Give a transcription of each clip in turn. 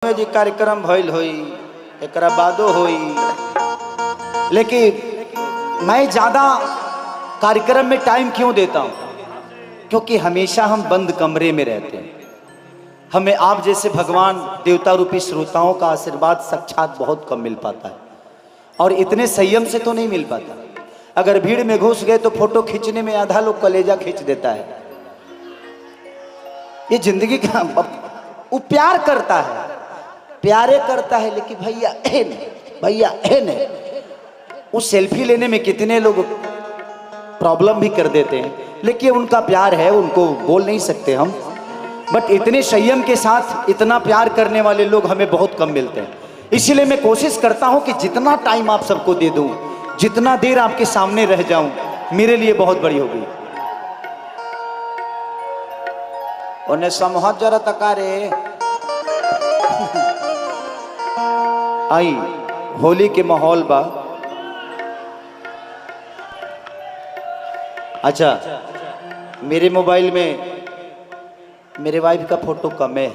में जी कार्यक्रम भइल होई एकरा बादो होई, लेकिन मैं ज़्यादा कार्यक्रम में टाइम क्यों देता हूँ? क्योंकि हमेशा हम बंद कमरे में रहते हैं। हमें आप जैसे भगवान देवता रूपी श्रोताओं का आशीर्वाद साक्षात बहुत कम मिल पाता है, और इतने संयम से तो नहीं मिल पाता। अगर भीड़ में घुस गए तो फोटो खींचने में आधा लोग कलेजा खींच देता है। ये जिंदगी का वो प्यार करता है, प्यारे करता है, लेकिन भैया भैया उस सेल्फी लेने में कितने लोग प्रॉब्लम भी कर देते हैं, लेकिन उनका प्यार है, उनको बोल नहीं सकते हम। बट इतने संयम के साथ इतना प्यार करने वाले लोग हमें बहुत कम मिलते हैं। इसीलिए मैं कोशिश करता हूं कि जितना टाइम आप सबको दे दूं, जितना देर आपके सामने रह जाऊं, मेरे लिए बहुत बड़ी होगी। उन्हें समूह जरा तकारे आई होली के माहौल बा। अच्छा, मेरे मोबाइल में मेरे वाइफ का फोटो कम है,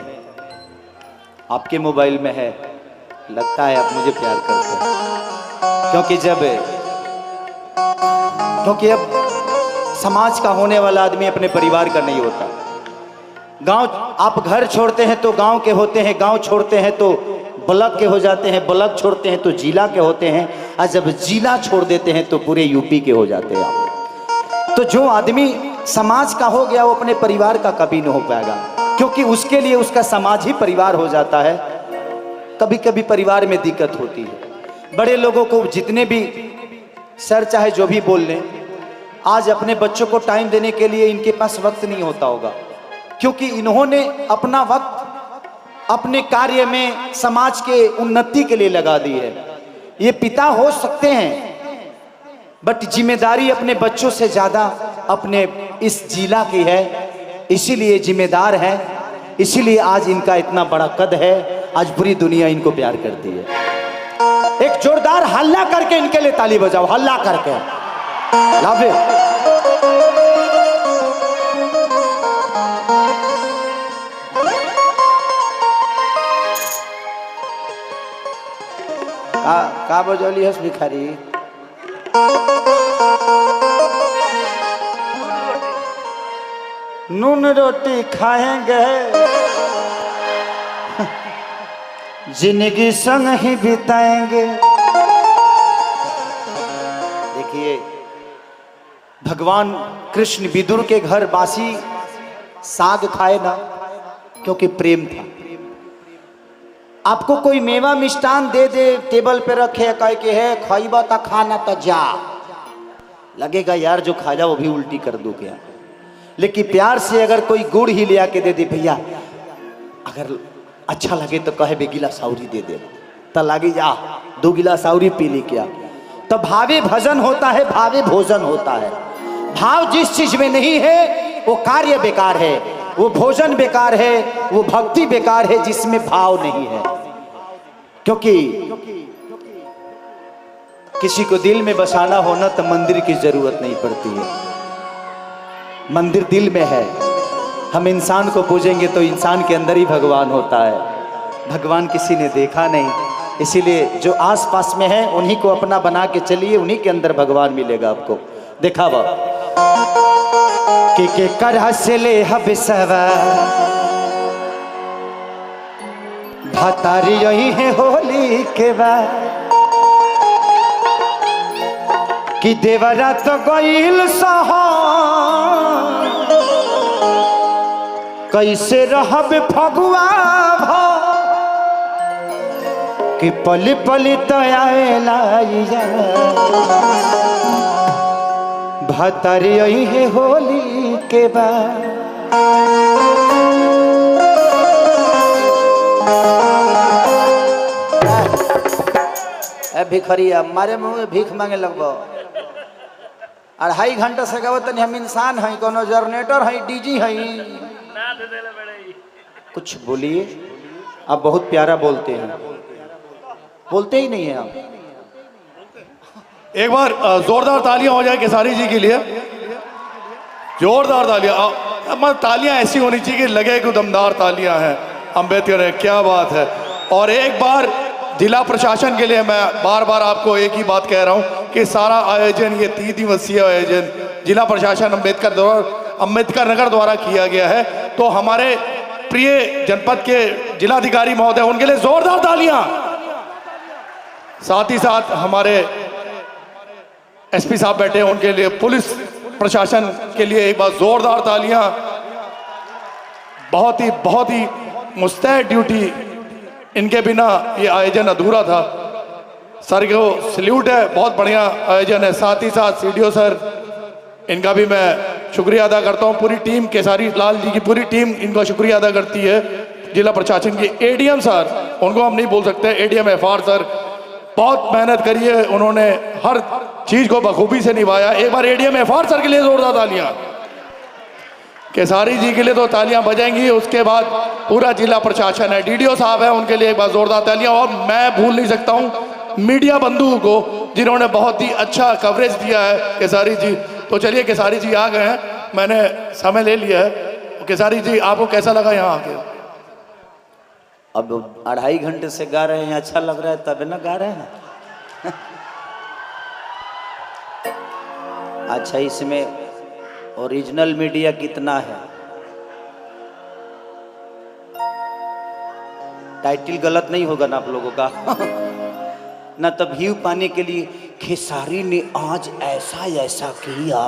आपके मोबाइल में है। लगता है आप मुझे प्यार करते हैं, क्योंकि अब समाज का होने वाला आदमी अपने परिवार का नहीं होता। गांव आप घर छोड़ते हैं तो गांव के होते हैं, गांव छोड़ते हैं तो ब्लॉक के हो जाते हैं, ब्लॉक छोड़ते हैं तो जिला के होते हैं, और जब जिला छोड़ देते हैं तो पूरे यूपी के हो जाते हैं। तो जो आदमी समाज का हो गया वो अपने परिवार का कभी नहीं हो पाएगा, क्योंकि उसके लिए उसका समाज ही परिवार हो जाता है। कभी कभी परिवार में दिक्कत होती है। बड़े लोगों को जितने भी सर चाहे जो भी बोल लें, आज अपने बच्चों को टाइम देने के लिए इनके पास वक्त नहीं होता होगा, क्योंकि इन्होंने अपना वक्त अपने कार्य में समाज के उन्नति के लिए लगा दी है। ये पिता हो सकते हैं, बट जिम्मेदारी अपने बच्चों से ज्यादा अपने इस जिला की है, इसीलिए जिम्मेदार है, इसीलिए आज इनका इतना बड़ा कद है। आज पूरी दुनिया इनको प्यार करती है। एक जोरदार हल्ला करके इनके लिए ताली बजाओ, हल्ला करके। Love you. का बजौली हस भिखारी? नून रोटी खाएंगे, जिंदगी संग ही बिताएंगे। देखिए, भगवान कृष्ण विदुर के घर बासी साग खाए ना, क्योंकि प्रेम था। आपको कोई मेवा मिष्टान दे दे, टेबल पे रखे, कह के है खाइबा ता खाना तो जा, लगेगा यार जो खा जा वो भी उल्टी कर दो क्या। लेकिन प्यार से अगर कोई गुड़ ही ले आके दे दे, भैया अगर अच्छा लगे तो कहे बे गिला साउरी दे दे, तो लगी जा 2 गिलास साउरी पी ली क्या। तो भावे भजन होता है, भावे भोजन होता है। भाव जिस चीज में नहीं है वो कार्य बेकार है, वो भोजन बेकार है, वो भक्ति बेकार है जिसमें भाव नहीं है। क्योंकि किसी को दिल में बसाना होना तो मंदिर की जरूरत नहीं पड़ती है, मंदिर दिल में है। हम इंसान को पूजेंगे तो इंसान के अंदर ही भगवान होता है, भगवान किसी ने देखा नहीं। इसीलिए जो आस पास में है उन्हीं को अपना बना के चलिए, उन्हीं के अंदर भगवान मिलेगा आपको। देखा वो के कर हंसले हबसवा भतारी यही है होली के बाद, कि देवरा तो गईल सहा कैसे रहब फगुआ भो, कि पली पली तो आएला भतारी यही है होली के बाद। भिखरिया मारे मुँह में भीख मांगे लगभो। 2.5 घंटा से कहते नहीं हम इंसान हैं, कोनो जनरेटर है, डीजी है। कुछ बोलिए, आप बहुत प्यारा बोलते हैं, बोलते ही नहीं है आप। एक बार जोरदार तालियां हो जाए केसारी जी के लिए, जोरदार तालियां। तालियां ऐसी होनी चाहिए कि लगे कि दमदार तालियां हैं। अम्बेडकर है, क्या बात है। और एक बार जिला प्रशासन के लिए मैं बार बार आपको एक ही बात कह रहा हूं कि सारा आयोजन, ये 3 दिवसीय आयोजन जिला प्रशासन अम्बेडकर नगर द्वारा किया गया है। तो हमारे प्रिय जनपद के जिलाधिकारी महोदय, उनके लिए जोरदार तालियां। साथ ही साथ हमारे एसपी साहब बैठे हैं, उनके लिए, पुलिस प्रशासन के लिए एक बार जोरदार तालियां। बहुत ही मुस्तैद ड्यूटी, इनके बिना ये आयोजन अधूरा था। सर को सल्यूट है, बहुत बढ़िया आयोजन है। साथ ही साथ सीडीओ सर, इनका भी मैं शुक्रिया अदा करता हूँ। पूरी टीम, केसारी लाल जी की पूरी टीम इनका शुक्रिया अदा करती है। जिला प्रशासन की एडीएम सर, उनको हम नहीं बोल सकते, एडीएम एफआर सर बहुत मेहनत करी है, उन्होंने हर चीज को बखूबी से निभाया। एक बार एडीएम एफआर सर के लिए जोरदार तालियां। केसारी जी के लिए तो तालियां बजेंगी, उसके बाद पूरा जिला प्रशासन है, डीडीओ साहब है, उनके लिए एक बार जोरदार तालियां। और मैं भूल नहीं सकता हूं मीडिया बंधुओं को, जिन्होंने बहुत ही अच्छा कवरेज दिया है केसारी जी। तो चलिए, केसारी जी आ गए हैं, मैंने समय ले लिया है। केसारी जी, आपको कैसा लगा यहाँ आके? अब 2.5 घंटे से गा रहे हैं, अच्छा लग रहा है तब ना गा रहे हैं। अच्छा, इसमें ओरिजिनल मीडिया कितना है? टाइटल गलत नहीं होगा ना आप लोगों का? ना तब व्यू पाने के लिए खेसारी ने आज ऐसा ऐसा किया,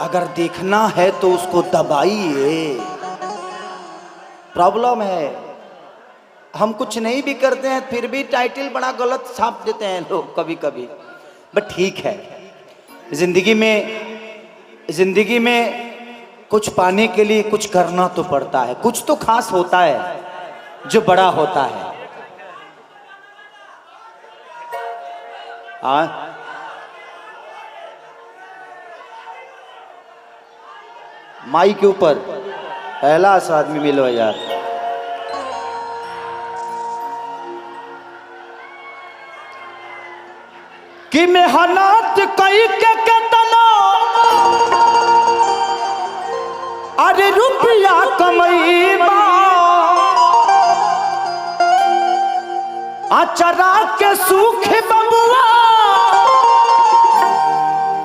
अगर देखना है तो उसको दबाइए। प्रॉब्लम है, हम कुछ नहीं भी करते हैं फिर भी टाइटल बड़ा गलत छाप देते हैं लोग कभी कभी। बट ठीक है, जिंदगी में कुछ पाने के लिए कुछ करना तो पड़ता है, कुछ तो खास होता है जो बड़ा होता है। माई के ऊपर पहला सा आदमी मिलो यार। कि मेहनत कई के केतना अरे रुपया कमईबा, अचरा के सुख बबुआ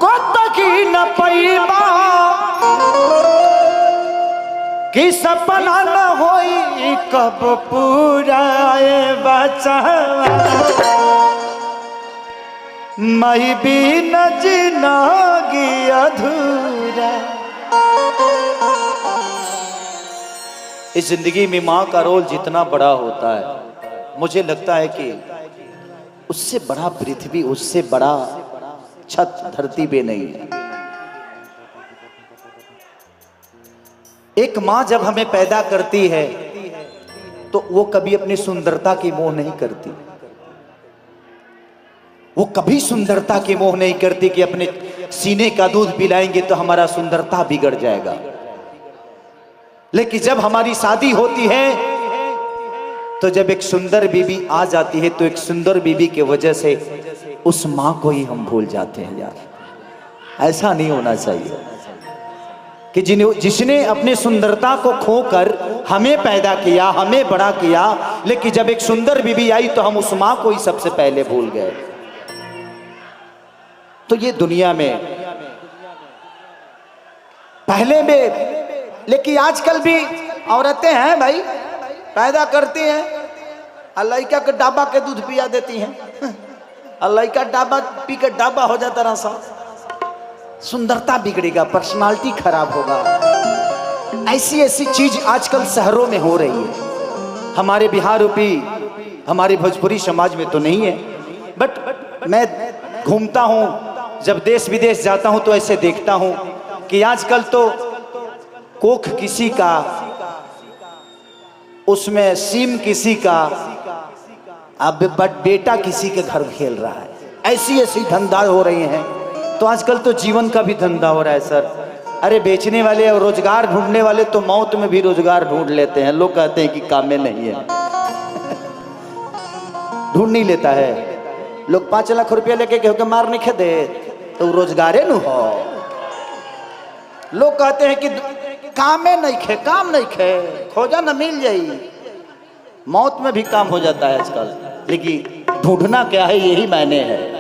को तकी न पैबा, कि सपना न होई कब पूरा बचा, मैं भी न जिंदगी अधूरा। इस जिंदगी में माँ का रोल जितना बड़ा होता है, मुझे लगता है कि उससे बड़ा पृथ्वी, उससे बड़ा छत धरती पे नहीं है। एक माँ जब हमें पैदा करती है तो वो कभी अपनी सुंदरता की मोह नहीं करती। वो कभी सुंदरता की मोह नहीं करती कि अपने सीने का दूध पिलाएंगे तो हमारा सुंदरता बिगड़ जाएगा। लेकिन जब हमारी शादी होती है तो जब एक सुंदर बीबी आ जाती है तो एक सुंदर बीबी की वजह से उस माँ को ही हम भूल जाते हैं यार। ऐसा नहीं होना चाहिए कि जिसने अपने सुंदरता को खोकर हमें पैदा किया, हमें बड़ा किया, लेकिन जब एक सुंदर बीबी आई तो हम उस माँ को ही सबसे पहले भूल गए। तो ये दुनिया में पहले में, लेकिन आजकल भी औरतें हैं भाई, पैदा करती हैं, लड़का के डाबा के दूध पिया देती हैं, लड़का डाबा पी के डाबा हो जाता रहा सा, सुंदरता बिगड़ेगा, पर्सनालिटी खराब होगा। ऐसी ऐसी चीज आजकल शहरों में हो रही है। हमारे बिहार यूपी, हमारे भोजपुरी समाज में तो नहीं है, बट मैं घूमता हूँ, जब देश विदेश जाता हूँ तो ऐसे देखता हूँ कि आजकल तो कोख किसी का, उसमें सीम किसी का, अब बट बेटा किसी के घर खेल रहा है। ऐसी ऐसी धंधा हो रही हैं। तो आजकल तो जीवन का भी धंधा हो रहा है सर। अरे बेचने वाले और रोजगार ढूंढने वाले तो मौत में भी रोजगार ढूंढ लेते हैं। लोग कहते हैं कि काम में नहीं है, ढूंढ नहीं लेता है। लोग 5 लाख रुपया लेके केहू के मार नहीं दे तो रोजगारे न हो। लोग कहते हैं कि काम में नहीं खे, काम नहीं खे, खोजा न मिल जाई, मौत में भी काम हो जाता है आजकल, लेकिन ढूंढना क्या है यही मायने है।